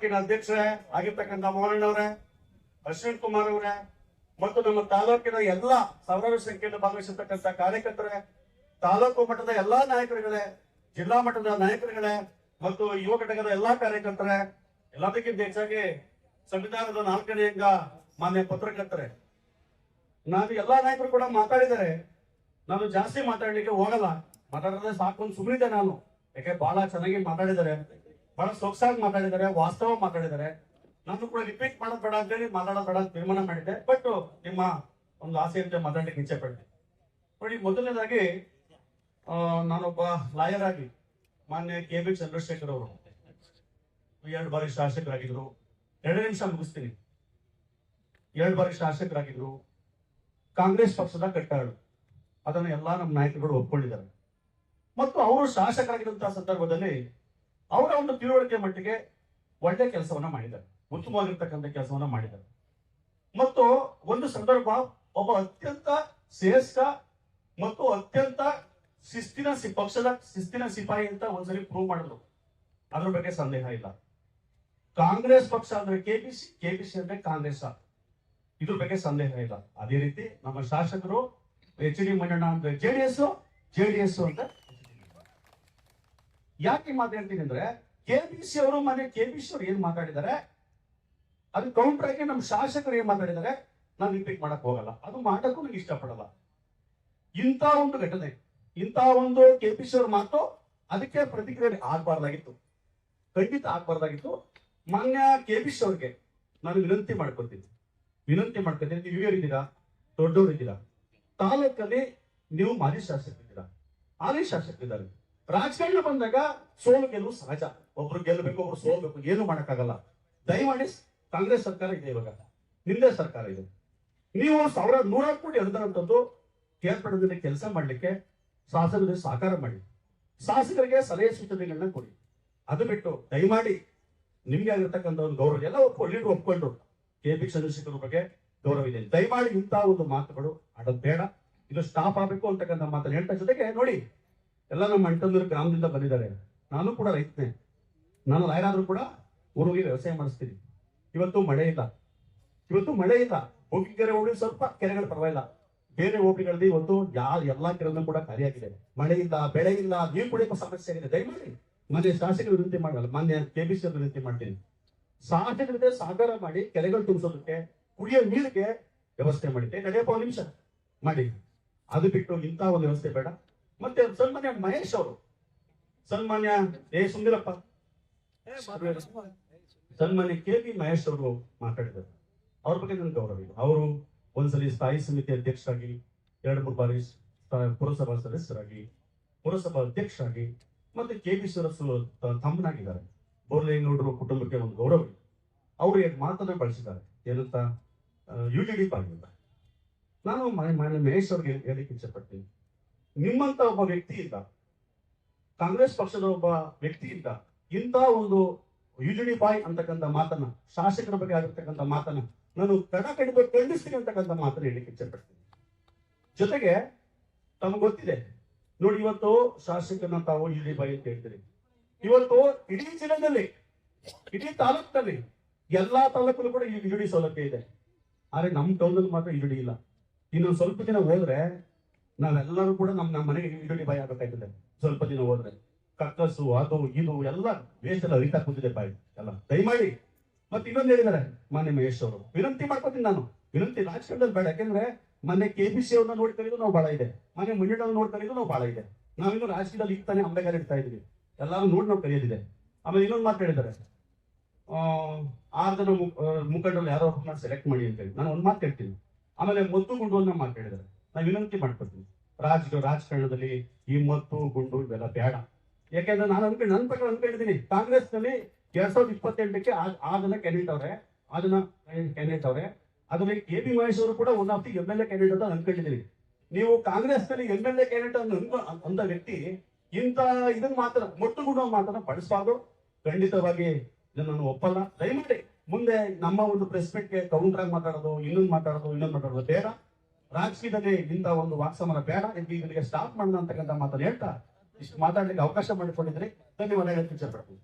ತಾಲೂಕಿನ ಅಧ್ಯಕ್ಷರೇ ಆಗಿರ್ತಕ್ಕಂಥ ಮೋಹನಣ್ಣವರೇ, ಅಶ್ವಿನ್ ಕುಮಾರ್ ಅವರೇ, ಮತ್ತು ನಮ್ಮ ತಾಲೂಕಿನ ಎಲ್ಲಾ ಸಾವಿರಾರು ಸಂಖ್ಯೆಯಲ್ಲಿ ಭಾಗವಹಿಸಿರ್ತಕ್ಕಂಥ ಕಾರ್ಯಕರ್ತರೇ, ತಾಲೂಕು ಮಟ್ಟದ ಎಲ್ಲಾ ನಾಯಕರುಗಳೇ, ಜಿಲ್ಲಾ ಮಟ್ಟದ ನಾಯಕರುಗಳೇ ಮತ್ತು ಯುವ ಘಟಕದ ಎಲ್ಲಾ ಕಾರ್ಯಕರ್ತರೇ, ಎಲ್ಲದಕ್ಕಿಂತ ಹೆಚ್ಚಾಗಿ ಸಂವಿಧಾನದ 4ನೇ ಅಂಗ ಮಾನ್ಯ ಪತ್ರಕರ್ತರೇ, ನಾನು ಎಲ್ಲಾ ನಾಯಕರು ಕೂಡ ಮಾತಾಡಿದ್ದಾರೆ. ನಾನು ಜಾಸ್ತಿ ಮಾತಾಡ್ಲಿಕ್ಕೆ ಹೋಗಲ್ಲ, ಮಾತಾಡಿದ್ರೆ ಸಾಕು ಸುಮ್ಮನಿದ್ದೆ ನಾನು. ಯಾಕೆ ಬಹಳ ಚೆನ್ನಾಗಿ ಮಾತಾಡಿದ್ದಾರೆ, ಬಹಳ ಸೊಗಸಾಗಿ ಮಾತಾಡಿದ್ದಾರೆ, ವಾಸ್ತವ ಮಾತಾಡಿದ್ದಾರೆ. ನಾನು ಕೂಡ ರಿಪೀಟ್ ಮಾಡೋದು ಬೇಡ ಅಂತೇಳಿ ಮಾತಾಡೋದು ಬೇಡ ಅಂತ ತೀರ್ಮಾನ ಮಾಡಿದ್ದೆ. ಬಟ್ ನಿಮ್ಮ ಒಂದು ಆಸೆಯಂತೆ ಮಾತಾಡ್ಲಿಕ್ಕೆ ಇಚ್ಛೆ ಪಡ್ತೀನಿ. ನೋಡಿ, ಮೊದಲನೇದಾಗಿ ನಾನೊಬ್ಬ ಲಾಯರ್ ಆಗಿ ಮಾನ್ಯ ಕೆ.ಬಿ. ಚಂದ್ರಶೇಖರ್ ಅವರು 2 ಬಾರಿ ಶಾಸಕರಾಗಿದ್ರು. 2 ನಿಮಿಷ ಮುಗಿಸ್ತೀನಿ. 2 ಬಾರಿ ಶಾಸಕರಾಗಿದ್ರು. ಕಾಂಗ್ರೆಸ್ ಪಕ್ಷದ ಕಟ್ಟಾಳು, ಅದನ್ನು ಎಲ್ಲಾ ನಮ್ಮ ನಾಯಕರುಗಳು ಒಪ್ಕೊಂಡಿದ್ದಾರೆ. ಮತ್ತು ಅವರು ಶಾಸಕರಾಗಿರುವಂತಹ ಸಂದರ್ಭದಲ್ಲಿ ಅವರ ಒಂದು ತಿಳುವಳಿಕೆ ಮಟ್ಟಿಗೆ ಒಳ್ಳೆ ಕೆಲಸವನ್ನ ಮಾಡಿದ್ದಾರೆ, ಉತ್ತಮವಾಗಿರ್ತಕ್ಕಂಥ ಕೆಲಸವನ್ನ ಮಾಡಿದ್ದಾರೆ. ಮತ್ತು ಒಂದು ಸಂದರ್ಭ ಒಬ್ಬ ಅತ್ಯಂತ ಶ್ರೇಷ್ಠ ಮತ್ತು ಅತ್ಯಂತ ಪಕ್ಷದ ಶಿಸ್ತಿನ ಸಿಪಾಯಿ ಅಂತ ಒಂದ್ಸರಿ ಪ್ರೂವ್ ಮಾಡಿದ್ರು. ಅದ್ರ ಬಗ್ಗೆ ಸಂದೇಹ ಇಲ್ಲ. ಕಾಂಗ್ರೆಸ್ ಪಕ್ಷ ಅಂದ್ರೆ ಕೆಪಿಸಿ ಅಂದ್ರೆ ಕಾಂಗ್ರೆಸ್, ಇದ್ರ ಬಗ್ಗೆ ಸಂದೇಹ ಇಲ್ಲ. ಅದೇ ರೀತಿ ನಮ್ಮ ಶಾಸಕರು ಎಚ್.ಡಿ. ಮಂಜಣ್ಣ ಅಂದ್ರೆ ಜೆಡಿಎಸ್ ಅಂತ. ಯಾಕೆ ಮಾತಾಡ್ತೀನಿ ಅಂದ್ರೆ, ಕೆಪಿಸಿ ಅವರು ಏನ್ ಮಾತಾಡಿದ್ದಾರೆ ಅದು ಕೌಂಟರ್ ಆಗಿ ನಮ್ಮ ಶಾಸಕರು ಏನ್ ಮಾತಾಡಿದ್ದಾರೆ ನಾನು ರಿಪೀಟ್ ಮಾಡಕ್ ಹೋಗಲ್ಲ, ಅದು ಮಾಡಕ್ಕೂ ನನಗೆ ಇಷ್ಟಪಡಲ್ಲ. ಇಂಥ ಒಂದು ಘಟನೆ, ಇಂಥ ಒಂದು ಕೆಪಿಸಿ ಅವ್ರ ಮಾತು, ಅದಕ್ಕೆ ಪ್ರತಿಕ್ರಿಯೆ ಆಗ್ಬಾರ್ದಾಗಿತ್ತು, ಖಂಡಿತ ಆಗ್ಬಾರ್ದಾಗಿತ್ತು. ಮಾನ್ಯ ಕೆಪಿಸಿ ಅವ್ರಿಗೆ ನಾನು ವಿನಂತಿ ಮಾಡ್ಕೊತೀನಿ, ನೀವು ಹಿರಿಯರಿದ್ದೀರಾ, ದೊಡ್ಡವರಿದ್ದೀರಾ, ತಾಲೂಕಲ್ಲಿ ನೀವು ಮಾಜಿ ಶಾಸಕರಿದ್ದೀರಾ, ಹಾಲಿ ಶಾಸಕರಿದ್ದಾರೆ. ರಾಜಕಾರಣ ಬಂದಾಗ ಸೋಲು ಗೆಲುವು ಸಹಜ, ಒಬ್ರು ಗೆಲ್ಲಬೇಕು, ಒಬ್ರು ಸೋಲ್ಬೇಕು, ಏನು ಮಾಡಕ್ಕಾಗಲ್ಲ. ದಯಮಾಡಿ ಕಾಂಗ್ರೆಸ್ ಸರ್ಕಾರ ಇದೆ, ಇವಾಗ ನಿಮ್ದೇ ಸರ್ಕಾರ ಇದೆ. ನೀವು 1,100 ಕೋಟಿ ಅನುದಾನಂತದ್ದು ಕೇರ್ಪಡದಲ್ಲಿ ಕೆಲಸ ಮಾಡ್ಲಿಕ್ಕೆ ಶಾಸಕರಿಗೆ ಸಹಕಾರ ಮಾಡಿ, ಶಾಸಕರಿಗೆ ಸಲಹೆ ಸೂಚನೆಗಳನ್ನ ಕೊಡಿ. ಅದು ಬಿಟ್ಟು ದಯಮಾಡಿ ನಿಮ್ಗೆ ಆಗಿರ್ತಕ್ಕಂಥ ಒಂದು ಗೌರವ ಎಲ್ಲ ಲೀಡರ್ ಒಪ್ಕೊಂಡ್ರು, ಕೆ.ಬಿ. ಚಂದ್ರಶೇಖರ್ ಬಗ್ಗೆ ಗೌರವ ಇದೆ. ದಯಮಾಡಿ ಇಂಥ ಒಂದು ಮಾತುಗಳು ಆಡೋದು ಬೇಡ, ಇದು ಸ್ಟಾಪ್ ಆಗ್ಬೇಕು ಅಂತಕ್ಕಂಥ ಮಾತನ್ನು ಹೇಳ್ತಾ. ಜೊತೆಗೆ ನೋಡಿ, ಎಲ್ಲ ನಮ್ಮ ಅಂಟಂದೂರು ಗ್ರಾಮದಿಂದ ಬಂದಿದ್ದಾರೆ. ನಾನು ಕೂಡ ರೈತನೇ, ನಾನು ಲಾಯರಾದ್ರೂ ಕೂಡ ಊರಿಗೆ ವ್ಯವಸಾಯ ಮಾಡಿಸ್ತೀನಿ. ಇವತ್ತು ಮಳೆ ಇಲ್ಲ, ಹೋಗಿಕೆರೆ ಹೋಗಿ ಸ್ವಲ್ಪ ಕೆರೆಗಳು ಪರವಾಗಿಲ್ಲ, ಬೇರೆ ಹೋಬಳಿಗಳಲ್ಲಿ ಇವತ್ತು ಎಲ್ಲಾ ಕೆರೆಗಳು ಕೂಡ ಖಾಲಿಯಾಗಿದೆ. ಮಳೆ ಇಲ್ಲ, ಬೆಳೆ ಇಲ್ಲ, ನೀರು ಕುಡಿಯೋ ಸಮಸ್ಯೆ ಇದೆ. ದಯಮಾಡಿ ಮಾನ್ಯ ಶಾಸಕರು ವಿನಂತಿ ಮಾಡಲ್ಲ, ಮಾನ್ಯ ಕೆಪಿಸಿ ವಿನಂತಿ ಮಾಡ್ತೀನಿ, ಶಾಸಕರಿಗೆ ಸಹಕಾರ ಮಾಡಿ ಕೆರೆಗಳು ತುಂಬಿಸೋದಕ್ಕೆ, ಕುಡಿಯೋ ನೀರಿಗೆ ವ್ಯವಸ್ಥೆ ಮಾಡಿದ್ದೆ. ನಡೆಯಪ್ಪ 1 ನಿಮಿಷ ಮಾಡಿ. ಅದು ಬಿಟ್ಟು ಇಂಥ ಒಂದು ವ್ಯವಸ್ಥೆ ಬೇಡ. ಮತ್ತೆ ಸನ್ಮಾನ್ಯ ಮಹೇಶ್ ಅವರು, ಸುಂದಿರಪ್ಪ, ಸನ್ಮಾನ್ಯ ಕೆ.ಬಿ. ಮಹೇಶ್ ಅವರು ಮಾತಾಡಿದ್ದಾರೆ. ಅವ್ರ ಬಗ್ಗೆ ನನ್ಗೆ ಗೌರವ ಇದೆ. ಅವರು ಒಂದ್ಸಲಿ ಸ್ಥಾಯಿ ಸಮಿತಿ ಅಧ್ಯಕ್ಷರಾಗಿ, 2-3 ಬಾರಿ ಪುರಸಭಾ ಸದಸ್ಯರಾಗಿ, ಪುರಸಭಾ ಅಧ್ಯಕ್ಷರಾಗಿ, ಮತ್ತೆ ಕೆಪಿಸಿ ತಮ್ಮನಾಗಿದ್ದಾರೆ. ಬೋರ್ಲೇಗೌಡರು ಕುಟುಂಬಕ್ಕೆ ಒಂದು ಗೌರವ ಇದೆ. ಅವರು ಮಾತನ್ನ ಬಳಸಿದ್ದಾರೆ, ಏನಂತ ಯುಟಿಡಿ ಪಾರ್ಟಿಯಿಂದ. ನಾನು ಮಹೇಶ್ ಅವ್ರಿಗೆ ಹೇಳಲಿಕ್ಕೆ ಇಚ್ಛೆಪಡ್ತೀನಿ, ನಿಮ್ಮಂತ ಒಬ್ಬ ವ್ಯಕ್ತಿ ಇಲ್ಲ, ಕಾಂಗ್ರೆಸ್ ಪಕ್ಷದ ಒಬ್ಬ ವ್ಯಕ್ತಿ ಇಲ್ಲ, ಇಂಥ ಒಂದು ಯುಜಿಡಿ ಬಾಯ್ ಅಂತಕ್ಕಂಥ ಮಾತನ್ನ, ಶಾಸಕರ ಬಗ್ಗೆ ಆಗಿರ್ತಕ್ಕಂಥ ಮಾತನ್ನ ನಾನು ಖಂಡಿಸ್ತೀನಿ ಅಂತಕ್ಕಂಥ ಮಾತನ್ನ ಹೇಳಲಿಕ್ಕೆ ಇಚ್ಛೆಪಡ್ತೀನಿ. ಜೊತೆಗೆ ತಮಗೆ ಗೊತ್ತಿದೆ ನೋಡಿ, ಇವತ್ತು ಶಾಸಕರನ್ನ ತಾವು ಯುಜಿಡಿ ಬಾಯ್ ಅಂತ ಹೇಳ್ತೀರಿ. ಇವತ್ತು ಇಡೀ ಜಿಲ್ಲೆಯಲ್ಲಿ, ಇಡೀ ತಾಲೂಕಿನಲ್ಲಿ, ಎಲ್ಲಾ ತಾಲೂಕಲ್ಲೂ ಕೂಡ ಯುಜಿಡಿ ಸೌಲಭ್ಯ ಇದೆ. ಆದ್ರೆ ನಮ್ಮ ಟೌನಲ್ಲಿ ಮಾತ್ರ ಯುಜಿಡಿ ಇಲ್ಲ. ಇನ್ನೊಂದು ಸ್ವಲ್ಪ ದಿನ ಹೋದ್ರೆ ನಾವೆಲ್ಲರೂ ಕೂಡ ನಮ್ಮ ಮನೆಗೆ ಯುಜಿಡಿ ಬಾಯ್ ಆಗಬೇಕಾಯ್ತದೆ. ಸ್ವಲ್ಪ ದಿನ ಹೋದ್ರೆ ಕಕ್ಕಸು, ಅದು ಇದು ಎಲ್ಲ ವೇಸ್ಟ್ ಎಲ್ಲ ಅರಿತಾ ಕೂತಿದೆ ಬಾಯಿ ಎಲ್ಲ. ದಯಮಾಡಿ ಮತ್ತೆ ಇನ್ನೊಂದು ಹೇಳಿದ್ದಾರೆ ಮಾನ್ಯ ಮಹೇಶ್ ಅವರು, ವಿನಂತಿ ಮಾಡ್ಕೋತೀನಿ ನಾನು, ವಿನಂತಿ ರಾಜಕಾರಣದಲ್ಲಿ ಬೇಡ. ಯಾಕೆಂದ್ರೆ ಮೊನ್ನೆ ಕೆಪಿಸಿ ಅವ್ರನ್ನ ನೋಡ್ಕೊಂಡಿದ್ದು ನಾವು ಬಹಳ ಇದೆ, ಮೊನ್ನೆ ಮಂಜಣ್ಣ ನೋಡ್ಕೊಂಡಿದ್ದು ನಾವು ಬಹಳ ಇದೆ. ನಾವಿನ್ನು ರಾಜಕೀಯದಲ್ಲಿ ಈಗ ತಾನೇ ಅಂಬೆಗಾರ ಇಡ್ತಾ ಇದೀವಿ, ಎಲ್ಲಾರು ನೋಡಿ ನಾವು ಕಲಿಯೋದಿದೆ. ಆಮೇಲೆ ಇನ್ನೊಂದು ಮಾತು ಹೇಳಿದ್ದಾರೆ, 6 ಜನ ಮುಖಂಡರು ಯಾರೋ ಸೆಲೆಕ್ಟ್ ಮಾಡಿ ಅಂತ ಹೇಳಿ. ನಾನು ಒಂದು ಮಾತು ಹೇಳ್ತೀನಿ. ಆಮೇಲೆ ಮದ್ದು ಗುಂಡು ಅನ್ನೋ ಮಾತು ಹೇಳಿದ್ದಾರೆ. ನಾನು ವಿನಂತಿ ಮಾಡ್ಕೊತೀನಿ, ರಾಜಕಾರಣದಲ್ಲಿ ಈ ಮದ್ದು ಗುಂಡು ಇವೆಲ್ಲ ಬೇಡ. ಯಾಕೆಂದ್ರೆ ನಾನು ನನ್ನ ಪ್ರಕಾರ ಅನ್ಕೊಂಡಿದ್ದೀನಿ, ಕಾಂಗ್ರೆಸ್ ನಲ್ಲಿ 2028ಕ್ಕೆ 6 ಜನ ಕ್ಯಾಂಡಿಡೇಟ್ ಅವರೇ, ಅದರಲ್ಲಿ ಕೆ.ಬಿ. ಮಹೇಶ್ ಅವರು ಕೂಡ one of the MLA candidate ಅಂತ ಅನ್ಕೊಂಡಿದ್ದೀನಿ. ನೀವು ಕಾಂಗ್ರೆಸ್ ನಲ್ಲಿ MLA ಕ್ಯಾಂಡಿಡೇಟ್ ಅಂತ ವ್ಯಕ್ತಿ ಇಂತ ಇದನ್ನ ಮಾತ್ರ ಮೊಟ್ಟುಗುಡುವ ಮಾತನ್ನ ಬಳಸಬಾರ್ದು. ಖಂಡಿತವಾಗಿ ಇದನ್ನು ಒಪ್ಪಲ್ಲ. ದಯಮಾಡಿ ಮುಂದೆ ನಮ್ಮ ಒಂದು ಪ್ರೆಸ್ ಮೀಟ್ಗೆ ಕೌಂಟರ್ ಆಗಿ ಮಾತಾಡೋದು, ಇನ್ನೊಂದು ಮಾತಾಡೋದು ಬೇಡ. ರಾಜಕೀಯದಲ್ಲಿ ಇಂಥ ಒಂದು ವಾಕ್ಸಮರ ಬೇಡ. ಇದಕ್ಕೆ ಸ್ಟಾಪ್ ಮಾಡೋಣ ಅಂತಕ್ಕಂಥ ಮಾತನ್ನು ಹೇಳ್ತಾ ಇಷ್ಟು ಮಾತಾಡ್ಲಿಕ್ಕೆ ಅವಕಾಶ ಮಾಡಿಕೊಂಡಿದ್ರೆ ಧನ್ಯವಾದ ಹೇಳಕ್ಕೆ ಇಚ್ಛೆ ಪಡ್ತೀನಿ.